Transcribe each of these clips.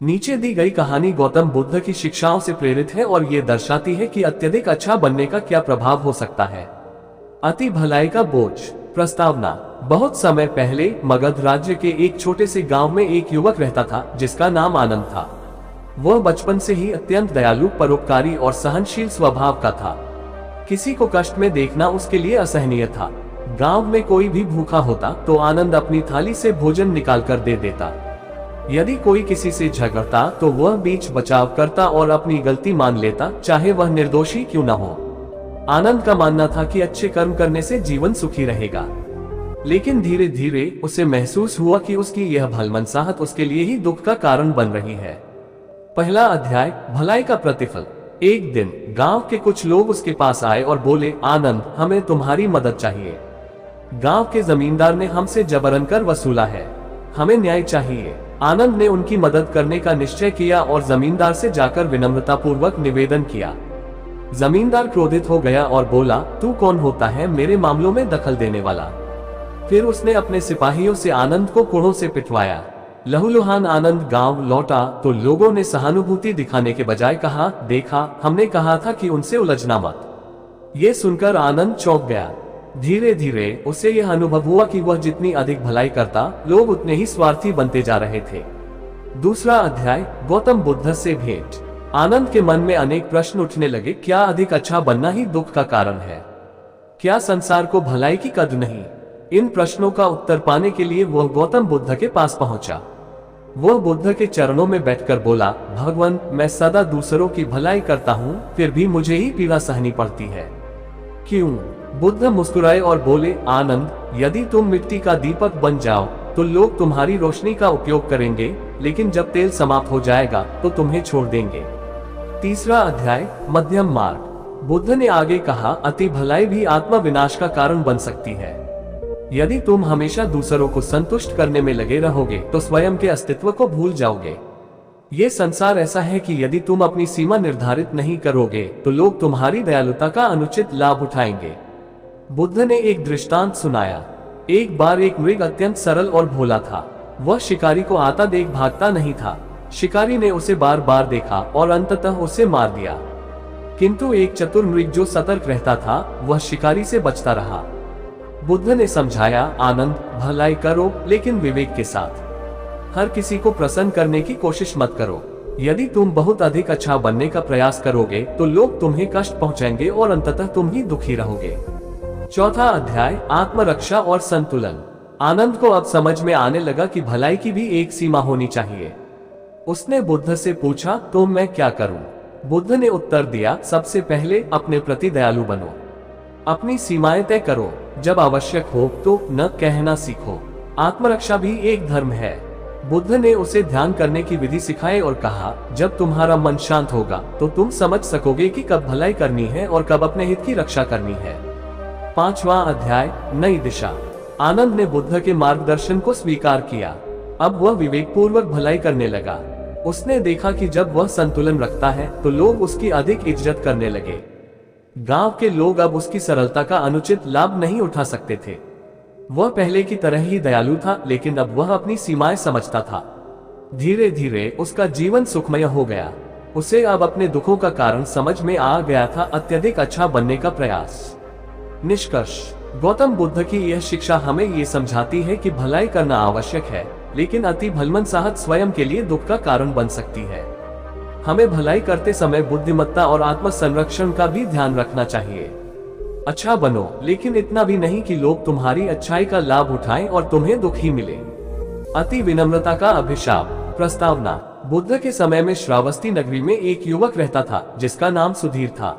नीचे दी गई कहानी गौतम बुद्ध की शिक्षाओं से प्रेरित है और ये दर्शाती है कि अत्यधिक अच्छा बनने का क्या प्रभाव हो सकता है। अति भलाई का बोझ। प्रस्तावना। बहुत समय पहले मगध राज्य के एक छोटे से गांव में एक युवक रहता था जिसका नाम आनंद था। वह बचपन से ही अत्यंत दयालु, परोपकारी और सहनशील स्वभाव का था। किसी को कष्ट में देखना उसके लिए असहनीय था। गांव में कोई भी भूखा होता तो आनंद अपनी थाली से भोजन निकाल कर दे देता। यदि कोई किसी से झगड़ता तो वह बीच बचाव करता और अपनी गलती मान लेता, चाहे वह निर्दोषी क्यों न हो। आनंद का मानना था कि अच्छे कर्म करने से जीवन सुखी रहेगा। लेकिन धीरे धीरे उसे महसूस हुआ कि उसकी यह भलमनसाहत उसके लिए ही दुख का कारण बन रही है। पहला अध्याय, भलाई का प्रतिफल। एक दिन गांव के कुछ लोग उसके पास आए और बोले, आनंद, हमें तुम्हारी मदद चाहिए। गांव के जमींदार ने हमसे जबरन कर वसूला है, हमें न्याय चाहिए। आनंद ने उनकी मदद करने का निश्चय किया और जमींदार से जाकर विनम्रता पूर्वक निवेदन किया। जमींदार क्रोधित हो गया और बोला, तू कौन होता है मेरे मामलों में दखल देने वाला। फिर उसने अपने सिपाहियों से आनंद को कोड़ों से पिटवाया। लहूलुहान आनंद गांव लौटा तो लोगों ने सहानुभूति दिखाने के बजाय कहा, देखा, हमने कहा था कि उनसे उलझना मत। ये सुनकर आनंद चौंक गया। धीरे धीरे उसे यह अनुभव हुआ कि वह जितनी अधिक भलाई करता, लोग उतने ही स्वार्थी बनते जा रहे थे। दूसरा अध्याय, गौतम बुद्ध से भेंट। आनंद के मन में अनेक प्रश्न उठने लगे। क्या अधिक अच्छा बनना ही दुख का कारण है? क्या संसार को भलाई की कद्र नहीं? इन प्रश्नों का उत्तर पाने के लिए वह गौतम बुद्ध के पास पहुंचा। वह बुद्ध के चरणों में बैठकर बोला, भगवान, मैं सदा दूसरों की भलाई करता हूँ, फिर भी मुझे ही पीड़ा सहनी पड़ती है। क्यों? बुद्ध मुस्कुराए और बोले, आनंद, यदि तुम मिट्टी का दीपक बन जाओ तो लोग तुम्हारी रोशनी का उपयोग करेंगे, लेकिन जब तेल समाप्त हो जाएगा तो तुम्हें छोड़ देंगे। तीसरा अध्याय, मध्यम मार्ग। बुद्ध ने आगे कहा, अति भलाई भी आत्मा विनाश का कारण बन सकती है। यदि तुम हमेशा दूसरों को संतुष्ट करने में लगे रहोगे तो स्वयं के अस्तित्व को भूल जाओगे। ये संसार ऐसा है कि यदि तुम अपनी सीमा निर्धारित नहीं करोगे तो लोग तुम्हारी दयालुता का अनुचित लाभ उठाएंगे। बुद्ध ने एक दृष्टांत सुनाया। एक बार एक मृग अत्यंत सरल और भोला था। वह शिकारी को आता देख भागता नहीं था। शिकारी ने उसे बार बार देखा और अंततः उसे मार दिया। किंतु एक चतुर मृग जो सतर्क रहता था, वह शिकारी से बचता रहा। बुद्ध ने समझाया, आनंद, भलाई करो लेकिन विवेक के साथ। हर किसी को प्रसन्न करने की कोशिश मत करो। यदि तुम बहुत अधिक अच्छा बनने का प्रयास करोगे तो लोग तुम्हें कष्ट पहुंचाएंगे और अंततः तुम ही दुखी रहोगे। चौथा अध्याय, आत्मरक्षा और संतुलन। आनंद को अब समझ में आने लगा कि भलाई की भी एक सीमा होनी चाहिए। उसने बुद्ध से पूछा, तो मैं क्या करूं? बुद्ध ने उत्तर दिया, सबसे पहले अपने प्रति दयालु बनो। अपनी सीमाएं तय करो। जब आवश्यक हो तो न कहना सीखो। आत्मरक्षा भी एक धर्म है। बुद्ध ने उसे ध्यान करने की विधि सिखाई और कहा, जब तुम्हारा मन शांत होगा तो तुम समझ सकोगे कि कब भलाई करनी है और कब अपने हित की रक्षा करनी है। पांचवा अध्याय, नई दिशा। आनंद ने बुद्ध के मार्गदर्शन को स्वीकार किया। अब वह विवेकपूर्वक भलाई करने लगा। उसने देखा कि जब वह संतुलन रखता है तो लोग उसकी अधिक इज्जत करने लगे। गांव के लोग अब उसकी सरलता का अनुचित लाभ नहीं उठा सकते थे। वह पहले की तरह ही दयालु था, लेकिन अब वह अपनी सीमाएं समझता था। धीरे धीरे उसका जीवन सुखमय हो गया। उसे अब अपने दुखों का कारण समझ में आ गया था, अत्यधिक अच्छा बनने का प्रयास। निष्कर्ष, गौतम बुद्ध की यह शिक्षा हमें ये समझाती है कि भलाई करना आवश्यक है, लेकिन अति भलमनसाहत स्वयं के लिए दुख का कारण बन सकती है। हमें भलाई करते समय बुद्धिमत्ता और आत्म संरक्षण का भी ध्यान रखना चाहिए। अच्छा बनो, लेकिन इतना भी नहीं कि लोग तुम्हारी अच्छाई का लाभ उठाएं और तुम्हें दुख ही मिले। अति विनम्रता का अभिशाप। प्रस्तावना। बुद्ध के समय में श्रावस्ती नगरी में एक युवक रहता था जिसका नाम सुधीर था।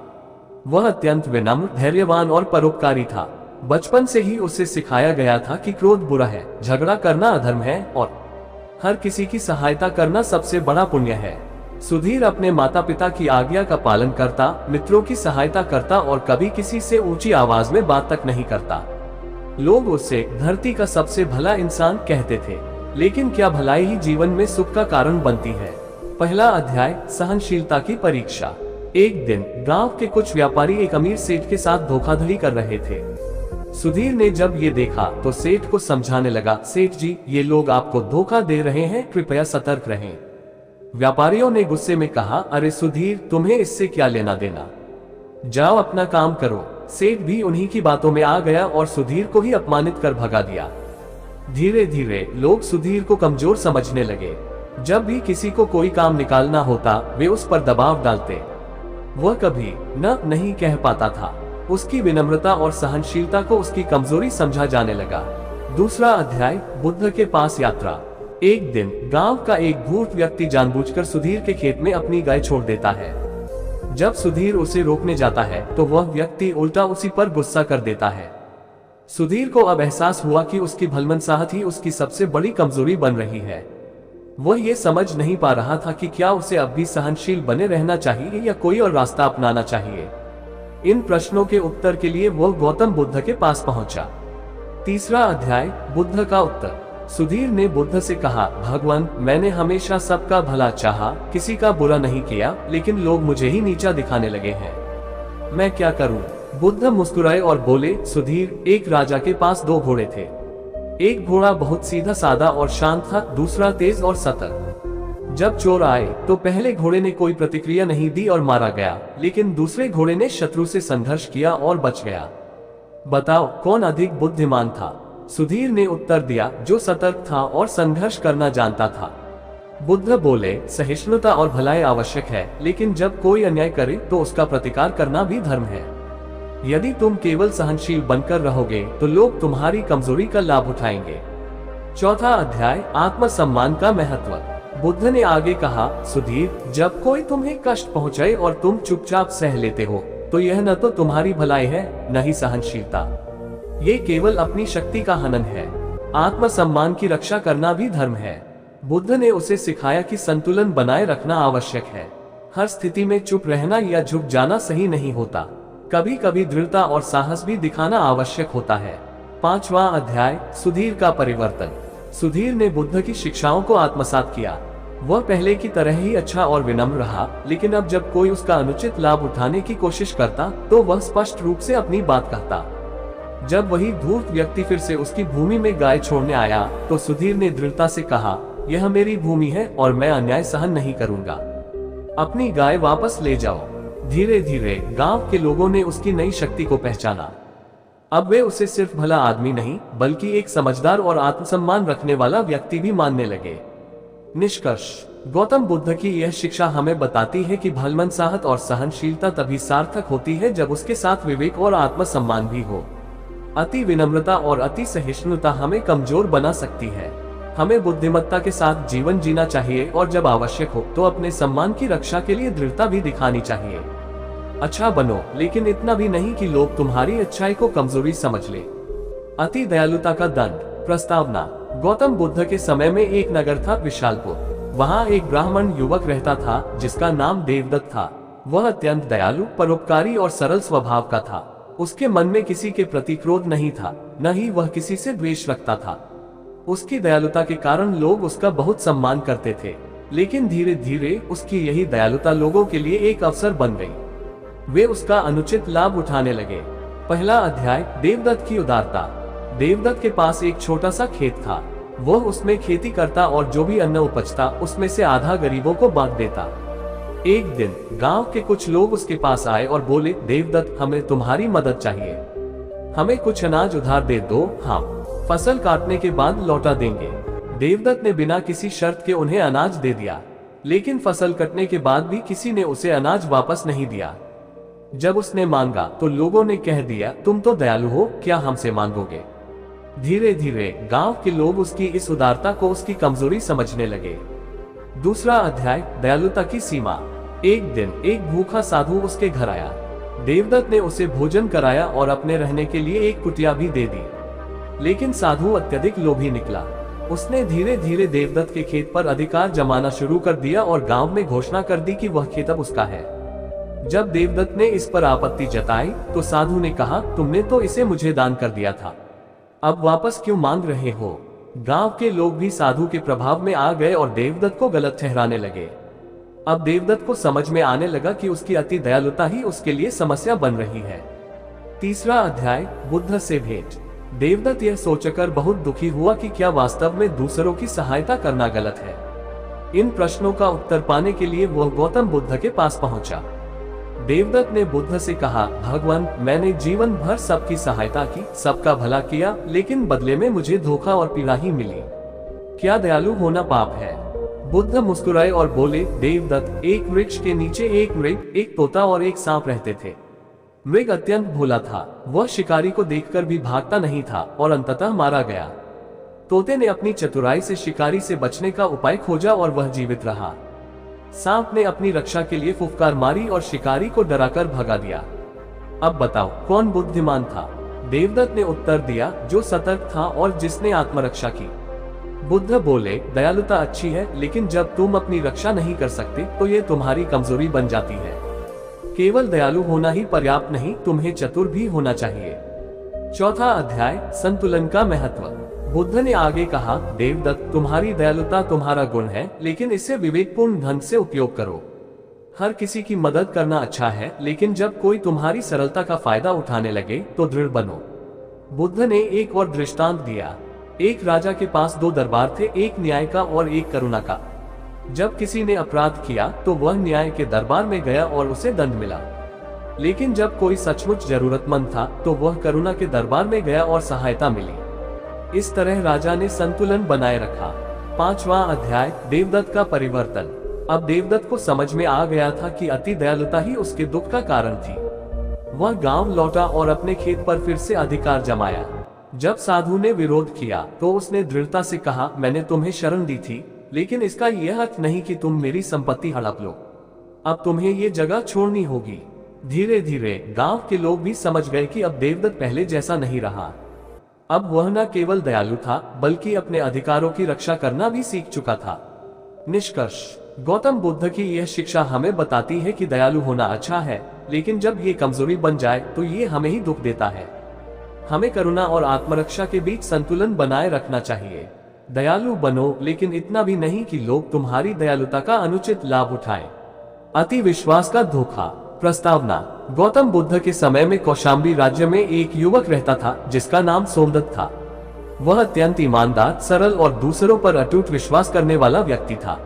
वह अत्यंत विनम्र, धैर्यवान और परोपकारी था। बचपन से ही उसे सिखाया गया था कि क्रोध बुरा है, झगड़ा करना अधर्म है और हर किसी की सहायता करना सबसे बड़ा पुण्य है। सुधीर अपने माता पिता की आज्ञा का पालन करता, मित्रों की सहायता करता और कभी किसी से ऊंची आवाज में बात तक नहीं करता। लोग उसे धरती का सबसे भला इंसान कहते थे। लेकिन क्या भलाई ही जीवन में सुख का कारण बनती है? पहला अध्याय, सहनशीलता की परीक्षा। एक दिन गांव के कुछ व्यापारी एक अमीर सेठ के साथ धोखाधड़ी कर रहे थे। सुधीर ने जब ये देखा तो सेठ को समझाने लगा, सेठ जी, ये लोग आपको धोखा दे रहे हैं, कृपया सतर्क रहें। व्यापारियों ने गुस्से में कहा, अरे सुधीर, तुम्हें इससे क्या लेना देना, जाओ अपना काम करो। सेठ भी उन्हीं की बातों में आ गया और सुधीर को ही अपमानित कर भगा दिया। धीरे धीरे लोग सुधीर को कमजोर समझने लगे। जब भी किसी को कोई काम निकालना होता वे उस पर दबाव डालते। वह कभी न नहीं कह पाता था। उसकी विनम्रता और सहनशीलता को उसकी कमजोरी समझा जाने लगा। दूसरा अध्याय, बुद्ध के पास यात्रा। एक दिन गांव का एक धूर्त व्यक्ति जानबूझकर सुधीर के खेत में अपनी गाय छोड़ देता है। जब सुधीर उसे रोकने जाता है तो वह व्यक्ति उल्टा उसी पर गुस्सा कर देता है। सुधीर को अब एहसास हुआ कि उसकी भलमनसाहट ही उसकी सबसे बड़ी कमजोरी बन रही है। वह ये समझ नहीं पा रहा था कि क्या उसे अब भी सहनशील बने रहना चाहिए या कोई और रास्ता अपनाना चाहिए। इन प्रश्नों के उत्तर के लिए वह गौतम बुद्ध के पास पहुंचा। तीसरा अध्याय, बुद्ध का उत्तर। सुधीर ने बुद्ध से कहा, भगवान, मैंने हमेशा सबका भला चाहा, किसी का बुरा नहीं किया, लेकिन लोग मुझे ही नीचा दिखाने लगे हैं। मैं क्या करूं? बुद्ध मुस्कुराए और बोले, सुधीर, एक राजा के पास 2 घोड़े थे। एक घोड़ा बहुत सीधा सादा और शांत था, दूसरा तेज और सतर्क। जब चोर आए तो पहले घोड़े ने कोई प्रतिक्रिया नहीं दी और मारा गया, लेकिन दूसरे घोड़े ने शत्रु से संघर्ष किया और बच गया। बताओ कौन अधिक बुद्धिमान था? सुधीर ने उत्तर दिया, जो सतर्क था और संघर्ष करना जानता था। बुद्ध बोले, सहिष्णुता और भलाई आवश्यक है, लेकिन जब कोई अन्याय करे तो उसका प्रतिकार करना भी धर्म है। यदि तुम केवल सहनशील बनकर रहोगे तो लोग तुम्हारी कमजोरी का लाभ उठाएंगे। चौथा अध्याय, आत्मसम्मान का महत्व। बुद्ध ने आगे कहा, सुधीर, जब कोई तुम्हें कष्ट पहुंचाए और तुम चुपचाप सह लेते हो तो यह न तो तुम्हारी भलाई है न ही सहनशीलता। ये केवल अपनी शक्ति का हनन है। आत्मसम्मान की रक्षा करना भी धर्म है। बुद्ध ने उसे सिखाया कि संतुलन बनाए रखना आवश्यक है। हर स्थिति में चुप रहना या झुक जाना सही नहीं होता। कभी कभी दृढ़ता और साहस भी दिखाना आवश्यक होता है। पांचवा अध्याय, सुधीर का परिवर्तन। सुधीर ने बुद्ध की शिक्षाओं को आत्मसात किया। वह पहले की तरह ही अच्छा और विनम्र रहा, लेकिन अब जब कोई उसका अनुचित लाभ उठाने की कोशिश करता तो वह स्पष्ट रूप से अपनी बात कहता। जब वही धूर्त व्यक्ति फिर से उसकी भूमि में गाय छोड़ने आया तो सुधीर ने दृढ़ता से कहा, यह मेरी भूमि है और मैं अन्याय सहन नहीं करूंगा। अपनी गाय वापस ले जाओ। धीरे धीरे गांव के लोगों ने उसकी नई शक्ति को पहचाना। अब वे उसे सिर्फ भला आदमी नहीं बल्कि एक समझदार और आत्मसम्मान रखने वाला व्यक्ति भी मानने लगे। निष्कर्ष, गौतम बुद्ध की यह शिक्षा हमें बताती है कि भलमनसाहट और सहनशीलता तभी सार्थक होती है जब उसके साथ विवेक और आत्मसम्मान भी हो। अति विनम्रता और अति सहिष्णुता हमें कमजोर बना सकती है। हमें बुद्धिमत्ता के साथ जीवन जीना चाहिए और जब आवश्यक हो तो अपने सम्मान की रक्षा के लिए दृढ़ता भी दिखानी चाहिए। अच्छा बनो, लेकिन इतना भी नहीं कि लोग तुम्हारी अच्छाई को कमजोरी समझ ले। अति दयालुता का दंड। प्रस्तावना। गौतम बुद्ध के समय में एक नगर था, विशालपुर। वहाँ एक ब्राह्मण युवक रहता था जिसका नाम देवदत्त था। वह अत्यंत दयालु, परोपकारी और सरल स्वभाव का था। उसके मन में किसी के प्रति क्रोध नहीं था, न ही वह किसी से द्वेष रखता था। उसकी दयालुता के कारण लोग उसका बहुत सम्मान करते थे, लेकिन धीरे धीरे उसकी यही दयालुता लोगों के लिए एक अवसर बन गई। वे उसका अनुचित लाभ उठाने लगे। पहला अध्याय, देवदत्त की उदारता। देवदत्त के पास एक छोटा सा खेत था। वह उसमें खेती करता और जो भी अन्न उपजता उसमें से आधा गरीबों को बांट देता। एक दिन गांव के कुछ लोग उसके पास आए और बोले, देवदत्त, हमें तुम्हारी मदद चाहिए। हमें कुछ अनाज उधार दे दो, हम फसल काटने के बाद लौटा देंगे। देवदत्त ने बिना किसी शर्त के उन्हें अनाज दे दिया, लेकिन फसल कटने के बाद भी किसी ने उसे अनाज वापस नहीं दिया। जब उसने मांगा तो लोगों ने कह दिया, तुम तो दयालु हो, क्या हमसे मांगोगे? धीरे धीरे गांव के लोग उसकी इस उदारता को उसकी कमजोरी समझने लगे। दूसरा अध्याय, दयालुता की सीमा। एक दिन एक भूखा साधु उसके घर आया। देवदत्त ने उसे भोजन कराया और अपने रहने के लिए एक कुटिया भी दे दी, लेकिन साधु अत्यधिक लोभी निकला। उसने धीरे धीरे देवदत्त के खेत पर अधिकार जमाना शुरू कर दिया और गांव में घोषणा कर दी कि वह खेत अब उसका है। जब देवदत्त ने इस पर आपत्ति जताई तो साधु ने कहा, तुमने तो इसे मुझे दान कर दिया था, अब वापस क्यों मांग रहे हो? गांव के लोग भी साधु के प्रभाव में आ गए और देवदत्त को गलत ठहराने लगे। अब देवदत्त को समझ में आने लगा कि उसकी अति दयालुता ही उसके लिए समस्या बन रही है। तीसरा अध्याय, बुद्ध से भेंट। देवदत्त यह सोचकर बहुत दुखी हुआ कि क्या वास्तव में दूसरों की सहायता करना गलत है। इन प्रश्नों का उत्तर पाने के लिए वह गौतम बुद्ध के पास पहुंचा। देवदत्त ने बुद्ध से कहा, भगवान, मैंने जीवन भर सबकी सहायता की, सबका भला किया, लेकिन बदले में मुझे धोखा और पीड़ा ही मिली। क्या दयालु होना पाप है? बुद्ध मुस्कुराए और बोले, देवदत्त, एक वृक्ष के नीचे एक मृग, एक तोता और एक सांप रहते थे। मृग अत्यंत भोला था, वह शिकारी को देखकर भी भागता नहीं था और अंततः मारा गया। तोते ने अपनी चतुराई से शिकारी से बचने का उपाय खोजा और वह जीवित रहा। सांप ने अपनी रक्षा के लिए फुफकार मारी और शिकारी को डराकर भगा दिया। अब बताओ, कौन बुद्धिमान था? देवदत्त ने उत्तर दिया, जो सतर्क था और जिसने आत्मरक्षा की। बुद्ध बोले, दयालुता अच्छी है, लेकिन जब तुम अपनी रक्षा नहीं कर सकते तो ये तुम्हारी कमजोरी बन जाती है। केवल दयालु होना ही पर्याप्त नहीं, तुम्हें चतुर भी होना चाहिए। चौथा अध्याय, संतुलन का महत्व। बुद्ध ने आगे कहा, देवदत्त, तुम्हारी दयालुता तुम्हारा गुण है, लेकिन इसे विवेकपूर्ण ढंग से उपयोग करो। हर किसी की मदद करना अच्छा है, लेकिन जब कोई तुम्हारी सरलता का फायदा उठाने लगे तो दृढ़ बनो। बुद्ध ने एक और दृष्टांत दिया। एक राजा के पास दो दरबार थे, एक न्याय का और एक करुणा का। जब किसी ने अपराध किया तो वह न्याय के दरबार में गया और उसे दंड मिला, लेकिन जब कोई सचमुच जरूरतमंद था तो वह करुणा के दरबार में गया और सहायता मिली। इस तरह राजा ने संतुलन बनाए रखा। पांचवा अध्याय, देवदत्त का परिवर्तन। अब देवदत्त को समझ में आ गया था कि अति दयालुता ही उसके दुख का कारण थी। वह गांव लौटा और अपने खेत पर फिर से अधिकार जमाया। जब साधु ने विरोध किया तो उसने दृढ़ता से कहा, मैंने तुम्हें शरण दी थी, लेकिन इसका यह अर्थ नहीं कि तुम मेरी संपत्ति हड़प लो। अब तुम्हें ये जगह छोड़नी होगी। धीरे धीरे गांव के लोग भी समझ गए कि अब देवदत्त पहले जैसा नहीं रहा। अब वह न केवल दयालु था, बल्कि अपने अधिकारों की रक्षा करना भी सीख चुका था। निष्कर्ष, गौतम बुद्ध की यह शिक्षा हमें बताती है कि दयालु होना अच्छा है, लेकिन जब ये कमजोरी बन जाए तो ये हमें ही दुख देता है। हमें करुणा और आत्मरक्षा के बीच संतुलन बनाए रखना चाहिए। दयालु बनो, लेकिन इतना भी नहीं कि लोग तुम्हारी दयालुता का अनुचित लाभ उठाएं। अति विश्वास का धोखा। प्रस्तावना। गौतम बुद्ध के समय में कौशाम्बी राज्य में एक युवक रहता था जिसका नाम सोमदत्त था। वह अत्यंत ईमानदार, सरल और दूसरों पर अटूट विश्वास करने वाला व्यक्ति था।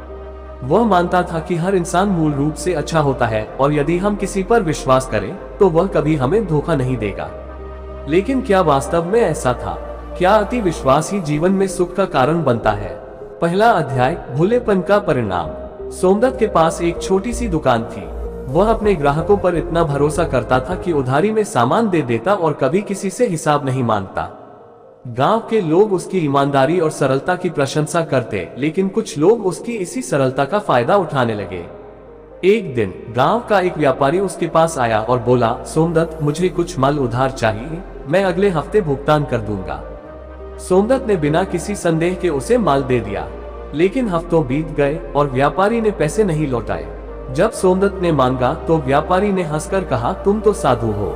वह मानता था कि हर इंसान मूल रूप से अच्छा होता है और यदि हम किसी पर विश्वास करें तो वह कभी हमें धोखा नहीं देगा। लेकिन क्या वास्तव में ऐसा था? क्या अति विश्वास ही जीवन में सुख का कारण बनता है? पहला अध्याय, भूलेपन का परिणाम। सोमदत्त के पास एक छोटी सी दुकान थी। वह अपने ग्राहकों पर इतना भरोसा करता था कि उधारी में सामान दे देता और कभी किसी से हिसाब नहीं मांगता। गांव के लोग उसकी ईमानदारी और सरलता की प्रशंसा करते, लेकिन कुछ लोग उसकी इसी सरलता का फायदा उठाने लगे। एक दिन गांव का एक व्यापारी उसके पास आया और बोला, सोमदत्त, मुझे कुछ माल उधार चाहिए, मैं अगले हफ्ते भुगतान कर दूंगा। सोमदत्त ने बिना किसी संदेह के उसे माल दे दिया, लेकिन हफ्तों बीत गए और व्यापारी ने पैसे नहीं लौटाए। जब सोमदत्त ने मांगा तो व्यापारी ने हंसकर कहा, तुम तो साधु हो,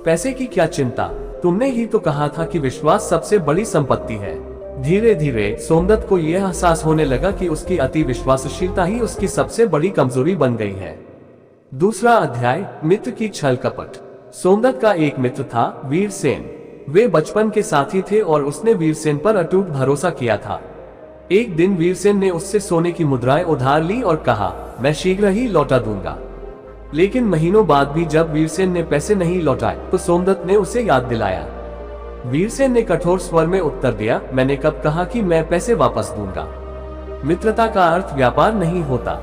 पैसे की क्या चिंता, तुमने ही तो कहा था कि विश्वास सबसे बड़ी संपत्ति है। धीरे धीरे सोमदत्त को यह एहसास होने लगा कि उसकी अति विश्वासशीलता ही उसकी सबसे बड़ी कमजोरी बन गई है। दूसरा अध्याय, मित्र की छल कपट। सोमदत्त का एक मित्र था, वीरसेन। वे बचपन के साथी थे और उसने वीरसेन पर अटूट भरोसा किया था। एक दिन वीरसेन ने उससे सोने की मुद्राएं उधार ली और कहा, मैं शीघ्र ही लौटा दूंगा। लेकिन महीनों बाद भी जब वीरसेन ने पैसे नहीं लौटाए तो सोमदत्त ने उसे याद दिलाया। वीरसेन ने कठोर स्वर में उत्तर दिया, मैंने कब कहा कि मैं पैसे वापस दूंगा। मित्रता का अर्थ व्यापार नहीं होता।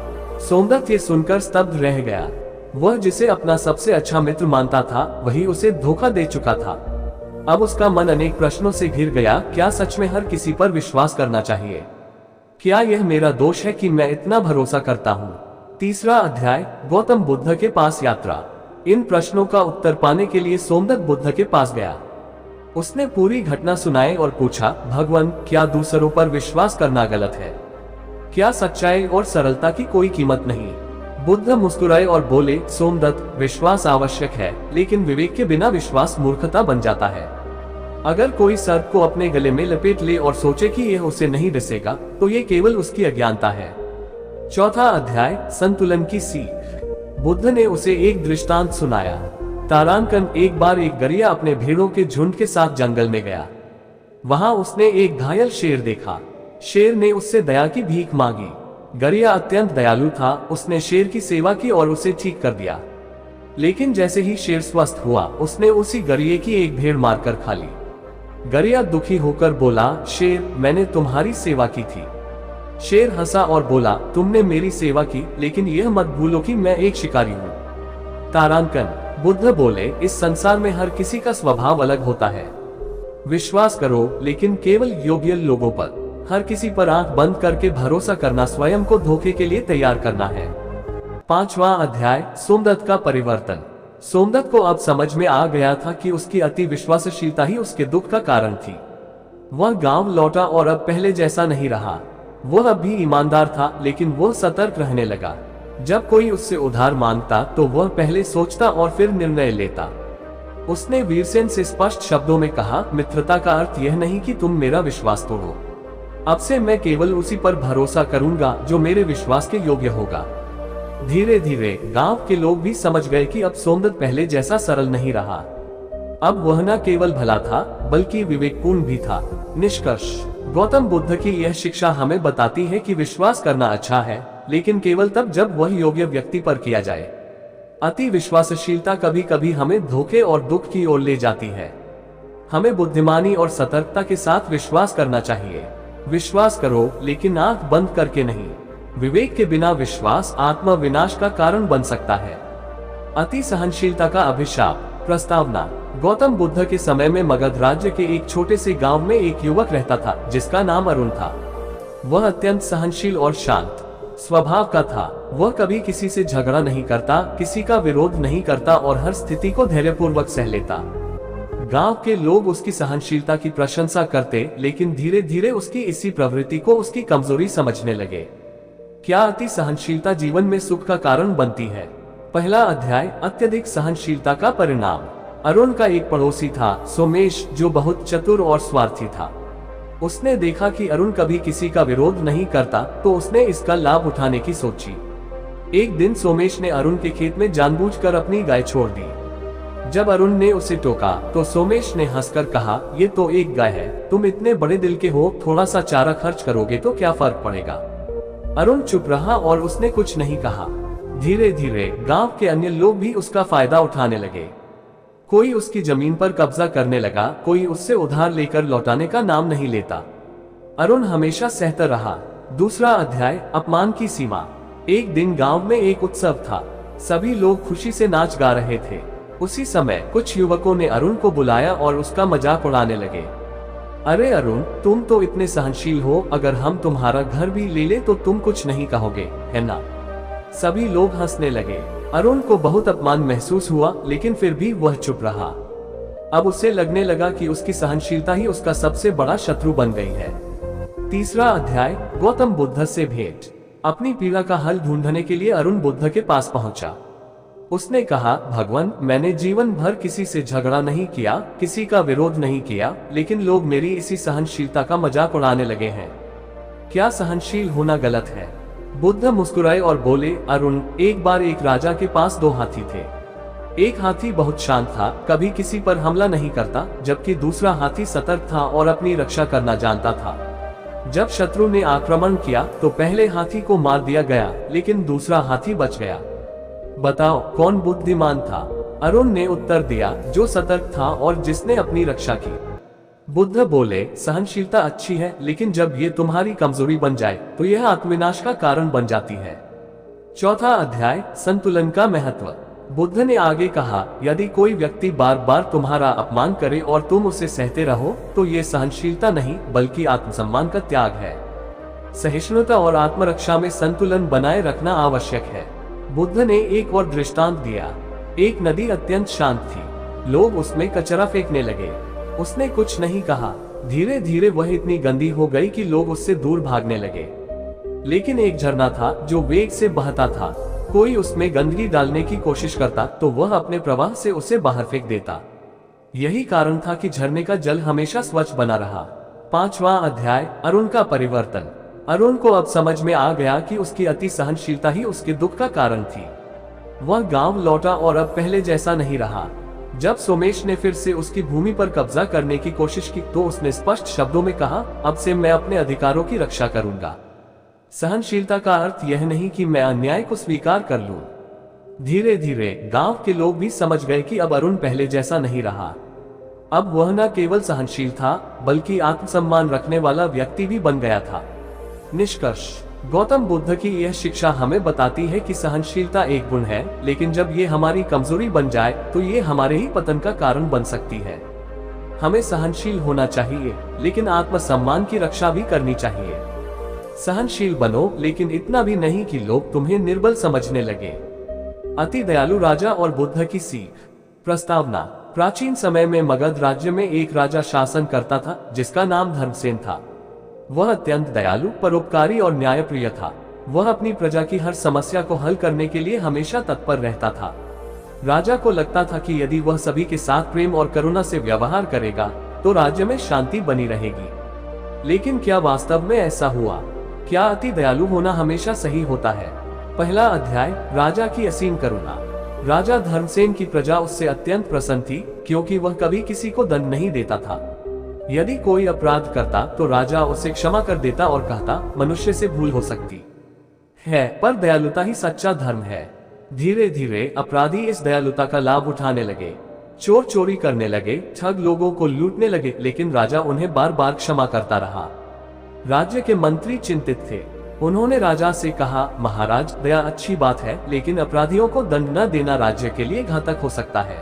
सोमदत्त ये सुनकर स्तब्ध रह गया। वह जिसे अपना सबसे अच्छा मित्र मानता था, वही उसे धोखा दे चुका था। अब उसका मन अनेक प्रश्नों से घिर गया। क्या सच में हर किसी पर विश्वास करना चाहिए? क्या यह मेरा दोष है कि मैं इतना भरोसा करता हूँ? तीसरा अध्याय, गौतम बुद्ध के पास यात्रा। इन प्रश्नों का उत्तर पाने के लिए सोमदत्त बुद्ध के पास गया। उसने पूरी घटना सुनाई और पूछा, भगवान, क्या दूसरों पर विश्वास करना गलत है? क्या सच्चाई और सरलता की कोई कीमत नहीं? बुद्ध मुस्कुराए और बोले, सोमदत्त, विश्वास आवश्यक है, लेकिन विवेक के बिना विश्वास मूर्खता बन जाता है। अगर कोई सर्प को अपने गले में लपेट ले और सोचे कि यह उसे नहीं डसेगा, तो ये केवल उसकी अज्ञानता है। चौथा अध्याय, संतुलन की सीख। बुद्ध ने उसे एक दृष्टांत सुनाया। तारांकन एक बार एक गरिया अपने भेड़ों के झुंड के साथ जंगल में गया। वहां उसने एक घायल शेर देखा। शेर ने उससे दया की भीख मांगी। गरिया अत्यंत दयालु था, उसने शेर की सेवा की और उसे ठीक कर दिया। लेकिन जैसे ही शेर स्वस्थ हुआ, उसने उसी गरिये की एक भेड़ मारकर खा ली। गरिया दुखी होकर बोला, शेर, मैंने तुम्हारी सेवा की थी। शेर हंसा और बोला, तुमने मेरी सेवा की, लेकिन यह मत भूलो कि मैं एक शिकारी हूँ। तारांकन। बुद्ध बोले, इस संसार में हर किसी का स्वभाव अलग होता है। विश्वास करो, लेकिन केवल योग्य लोगों पर। हर किसी पर आंख बंद करके भरोसा करना स्वयं को धोखे के लिए तैयार करना है। 5वां अध्याय, सोमदत्त का परिवर्तन। सोमदत्त को अब समझ में आ गया था कि उसकी अति विश्वासशीलता ही उसके दुख का कारण थी। वह गांव लौटा और अब पहले जैसा नहीं रहा। वह अब भी ईमानदार था, लेकिन वह सतर्क रहने लगा। जब कोई उससे उधार मांगता तो वह पहले सोचता और फिर निर्णय लेता। उसने वीरसेन से स्पष्ट शब्दों में कहा, मित्रता का अर्थ यह नहीं कि तुम मेरा विश्वास तोड़ो। अब से मैं केवल उसी पर भरोसा करूंगा जो मेरे विश्वास के योग्य होगा। धीरे धीरे गांव के लोग भी समझ गए कि अब सोमदत्त पहले जैसा सरल नहीं रहा। अब वह न केवल भला था, बल्कि विवेकपूर्ण भी था। निष्कर्ष, गौतम बुद्ध की यह शिक्षा हमें बताती है कि विश्वास करना अच्छा है, लेकिन केवल तब जब वह योग्य व्यक्ति पर किया जाए। अति विश्वासशीलता कभी कभी हमें धोखे और दुख की ओर ले जाती है। हमें बुद्धिमानी और सतर्कता के साथ विश्वास करना चाहिए। विश्वास करो, लेकिन आंख बंद करके नहीं। विवेक के बिना विश्वास आत्म विनाश का कारण बन सकता है। अति सहनशीलता का अभिशाप। प्रस्तावना। गौतम बुद्ध के समय में मगध राज्य के एक छोटे से गांव में एक युवक रहता था जिसका नाम अरुण था। वह अत्यंत सहनशील और शांत स्वभाव का था। वह कभी किसी से झगड़ा नहीं करता, किसी का विरोध नहीं करता और हर स्थिति को धैर्यपूर्वक सह लेता। गांव के लोग उसकी सहनशीलता की प्रशंसा करते, लेकिन धीरे धीरे उसकी इसी प्रवृत्ति को उसकी कमजोरी समझने लगे। क्या अति सहनशीलता जीवन में सुख का कारण बनती है? पहला अध्याय, अत्यधिक सहनशीलता का परिणाम। अरुण का एक पड़ोसी था, सोमेश, जो बहुत चतुर और स्वार्थी था। उसने देखा कि अरुण कभी किसी का विरोध नहीं करता, तो उसने इसका लाभ उठाने की सोची। एक दिन सोमेश ने अरुण के खेत में जानबूझकर अपनी गाय छोड़ दी। जब अरुण ने उसे टोका तो सोमेश ने हंसकर कहा, ये तो एक गाय है, तुम इतने बड़े दिल के हो, थोड़ा सा चारा खर्च करोगे तो क्या फर्क पड़ेगा। अरुण चुप रहा और उसने कुछ नहीं कहा। धीरे धीरे गांव के अन्य लोग भी उसका फायदा उठाने लगे। कोई उसकी जमीन पर कब्जा करने लगा, कोई उससे उधार लेकर लौटाने का नाम नहीं लेता। अरुण हमेशा सहता रहा। दूसरा अध्याय, अपमान की सीमा। एक दिन गांव में एक उत्सव था। सभी लोग खुशी से नाच गा रहे थे। उसी समय कुछ युवकों ने अरुण को बुलाया और उसका मजाक उड़ाने लगे। अरे अरुण, तुम तो इतने सहनशील हो, अगर हम तुम्हारा घर भी ले ले तो तुम कुछ नहीं कहोगे, है ना? सभी लोग हंसने लगे। अरुण को बहुत अपमान महसूस हुआ, लेकिन फिर भी वह चुप रहा। अब उसे लगने लगा कि उसकी सहनशीलता ही उसका सबसे बड़ा शत्रु बन गई है। तीसरा अध्याय, गौतम बुद्ध से भेंट। अपनी पीड़ा का हल ढूंढने के लिए अरुण बुद्ध के पास पहुंचा। उसने कहा, भगवान, मैंने जीवन भर किसी से झगड़ा नहीं किया, किसी का विरोध नहीं किया, लेकिन लोग मेरी इसी सहनशीलता का मजाक उड़ाने लगे हैं। क्या सहनशील होना गलत है? बुद्ध मुस्कुराए और बोले, अरुण, एक बार एक राजा के पास 2 हाथी थे। एक हाथी बहुत शांत था, कभी किसी पर हमला नहीं करता, जबकि दूसरा हाथी सतर्क था और अपनी रक्षा करना जानता था। जब शत्रु ने आक्रमण किया तो पहले हाथी को मार दिया गया, लेकिन दूसरा हाथी बच गया। बताओ कौन बुद्धिमान था? अरुण ने उत्तर दिया, जो सतर्क था और जिसने अपनी रक्षा की। बुद्ध बोले, सहनशीलता अच्छी है, लेकिन जब ये तुम्हारी कमजोरी बन जाए तो यह आत्मविनाश का कारण बन जाती है। चौथा अध्याय, संतुलन का महत्व। बुद्ध ने आगे कहा, यदि कोई व्यक्ति बार बार तुम्हारा अपमान करे और तुम उसे सहते रहो तो ये सहनशीलता नहीं, बल्कि आत्मसम्मान का त्याग है। सहिष्णुता और आत्मरक्षा में संतुलन बनाए रखना आवश्यक है। बुद्ध ने एक और दृष्टांत दिया। एक नदी अत्यंत शांत थी। लोग उसमें कचरा फेंकने लगे। उसने कुछ नहीं कहा। धीरे धीरे वह इतनी गंदी हो गई कि लोग उससे दूर भागने लगे। लेकिन एक झरना था जो वेग से बहता था। कोई उसमें गंदगी डालने की कोशिश करता तो वह अपने प्रवाह से उसे बाहर फेंक देता। यही कारण था कि झरने का जल हमेशा स्वच्छ बना रहा। 5वां अध्याय, अरुण का परिवर्तन। अरुण को अब समझ में आ गया कि उसकी अति सहनशीलता ही उसके दुख का कारण थी। वह गांव लौटा और अब पहले जैसा नहीं रहा। जब सोमेश ने फिर से उसकी भूमि पर कब्जा करने की कोशिश की तो उसने स्पष्ट शब्दों में कहा, अब से मैं अपने अधिकारों की रक्षा करूंगा। सहनशीलता का अर्थ यह नहीं कि मैं अन्याय को स्वीकार कर लूं। धीरे धीरे गांव के लोग भी समझ गए कि अब अरुण पहले जैसा नहीं रहा। अब वह न केवल सहनशील था, बल्कि आत्मसम्मान रखने वाला व्यक्ति भी बन गया था। निष्कर्ष, गौतम बुद्ध की यह शिक्षा हमें बताती है कि सहनशीलता एक गुण है, लेकिन जब ये हमारी कमजोरी बन जाए तो ये हमारे ही पतन का कारण बन सकती है। हमें सहनशील होना चाहिए, लेकिन आत्मसम्मान की रक्षा भी करनी चाहिए। सहनशील बनो, लेकिन इतना भी नहीं कि लोग तुम्हें निर्बल समझने लगे। अति दयालु राजा और बुद्ध की सीख। प्रस्तावना: प्राचीन समय में मगध राज्य में एक राजा शासन करता था जिसका नाम धर्मसेन था। वह अत्यंत दयालु, परोपकारी और न्यायप्रिय था। वह अपनी प्रजा की हर समस्या को हल करने के लिए हमेशा तत्पर रहता था। राजा को लगता था कि यदि वह सभी के साथ प्रेम और करुणा से व्यवहार करेगा तो राज्य में शांति बनी रहेगी। लेकिन क्या वास्तव में ऐसा हुआ? क्या अति दयालु होना हमेशा सही होता है? पहला अध्याय, राजा की असीम करुणा। राजा धर्मसेन की प्रजा उससे अत्यंत प्रसन्न थी, क्योंकि वह कभी किसी को दंड नहीं देता था। यदि कोई अपराध करता तो राजा उसे क्षमा कर देता और कहता, मनुष्य से भूल हो सकती है, पर दयालुता ही सच्चा धर्म है। धीरे धीरे अपराधी इस दयालुता का लाभ उठाने लगे। चोर चोरी करने लगे, ठग लोगों को लूटने लगे, लेकिन राजा उन्हें बार बार क्षमा करता रहा। राज्य के मंत्री चिंतित थे। उन्होंने राजा से कहा, महाराज, दया अच्छी बात है, लेकिन अपराधियों को दंड न देना राज्य के लिए घातक हो सकता है।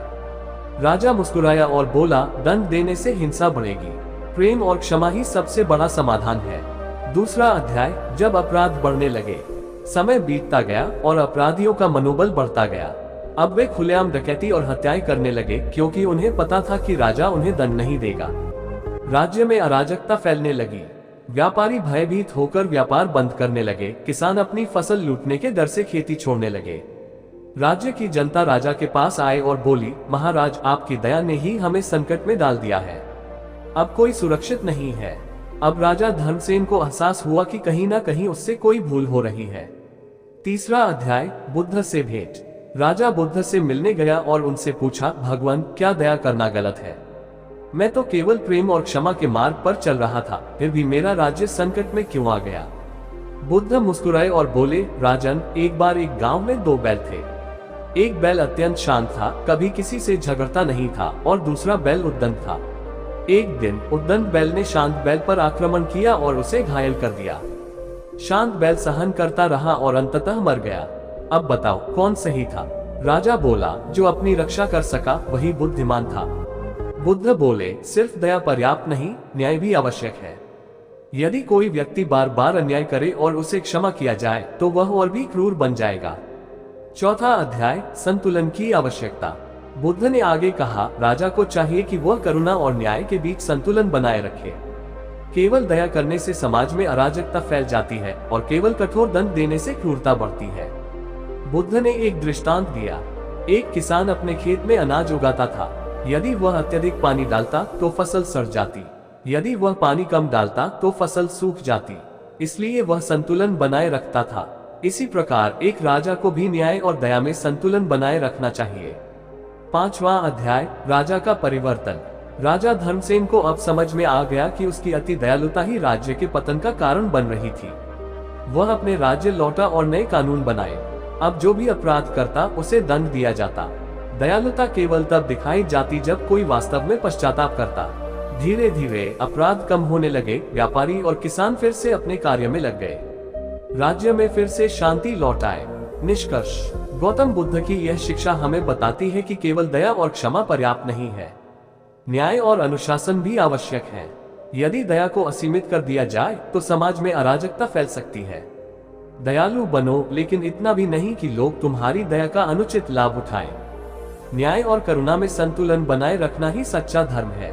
राजा मुस्कुराया और बोला, दंड देने से हिंसा बढ़ेगी। प्रेम और क्षमा ही सबसे बड़ा समाधान है। दूसरा अध्याय, जब अपराध बढ़ने लगे। समय बीतता गया और अपराधियों का मनोबल बढ़ता गया। अब वे खुलेआम डकैती और हत्याएं करने लगे, क्योंकि उन्हें पता था कि राजा उन्हें दंड नहीं देगा। राज्य में अराजकता फैलने लगी। व्यापारी भयभीत होकर व्यापार बंद करने लगे। किसान अपनी फसल लूटने के डर से खेती छोड़ने लगे। राज्य की जनता राजा के पास आए और बोली, महाराज, आपकी दया ने ही हमें संकट में डाल दिया है। अब कोई सुरक्षित नहीं है। अब राजा धर्मसेन को एहसास हुआ कि कहीं ना कहीं उससे कोई भूल हो रही है। तीसरा अध्याय, बुद्ध से भेंट। राजा बुद्ध से मिलने गया और उनसे पूछा, भगवान, क्या दया करना गलत है? मैं तो केवल प्रेम और क्षमा के मार्ग पर चल रहा था, फिर भी मेरा राज्य संकट में क्यों आ गया? बुद्ध मुस्कुराए और बोले, राजन, एक बार एक गांव में दो बैल थे। एक बैल अत्यंत शांत था, कभी किसी से झगड़ता नहीं था, और दूसरा बैल उद्दंड था। एक दिन उद्दंड बैल ने शांत बैल पर आक्रमण किया और उसे घायल कर दिया। शांत बैल सहन करता रहा और अंततः मर गया। अब बताओ, कौन सही था? राजा बोला, जो अपनी रक्षा कर सका वही बुद्धिमान था। बुद्ध बोले, सिर्फ दया पर्याप्त नहीं, न्याय भी आवश्यक है। यदि कोई व्यक्ति बार बार अन्याय करे और उसे क्षमा किया जाए तो वह और भी क्रूर बन जाएगा। चौथा अध्याय, संतुलन की आवश्यकता। बुद्ध ने आगे कहा, राजा को चाहिए कि वह करुणा और न्याय के बीच संतुलन बनाए रखे। केवल दया करने से समाज में अराजकता फैल जाती है और केवल कठोर दंड देने से क्रूरता बढ़ती है। बुद्ध ने एक दृष्टांत दिया। एक किसान अपने खेत में अनाज उगाता था। यदि वह अत्यधिक पानी डालता तो फसल सड़ जाती, यदि वह पानी कम डालता तो फसल सूख जाती। इसलिए वह संतुलन बनाए रखता था। इसी प्रकार एक राजा को भी न्याय और दया में संतुलन बनाए रखना चाहिए। पांचवा अध्याय, राजा का परिवर्तन। राजा धर्मसेन को अब समझ में आ गया कि उसकी अति दयालुता ही राज्य के पतन का कारण बन रही थी। वह अपने राज्य लौटा और नए कानून बनाए। अब जो भी अपराध करता उसे दंड दिया जाता। दयालुता केवल तब दिखाई जाती जब कोई वास्तव में पश्चाताप करता। धीरे धीरे अपराध कम होने लगे। व्यापारी और किसान फिर से अपने कार्य में लग गए। राज्य में फिर से शांति लौट आए। निष्कर्ष, गौतम बुद्ध की यह शिक्षा हमें बताती है कि केवल दया और क्षमा पर्याप्त नहीं है। न्याय और अनुशासन भी आवश्यक है। यदि दया को असीमित कर दिया जाए तो समाज में अराजकता फैल सकती है। दयालु बनो, लेकिन इतना भी नहीं कि लोग तुम्हारी दया का अनुचित लाभ उठाएं। न्याय और करुणा में संतुलन बनाए रखना ही सच्चा धर्म है।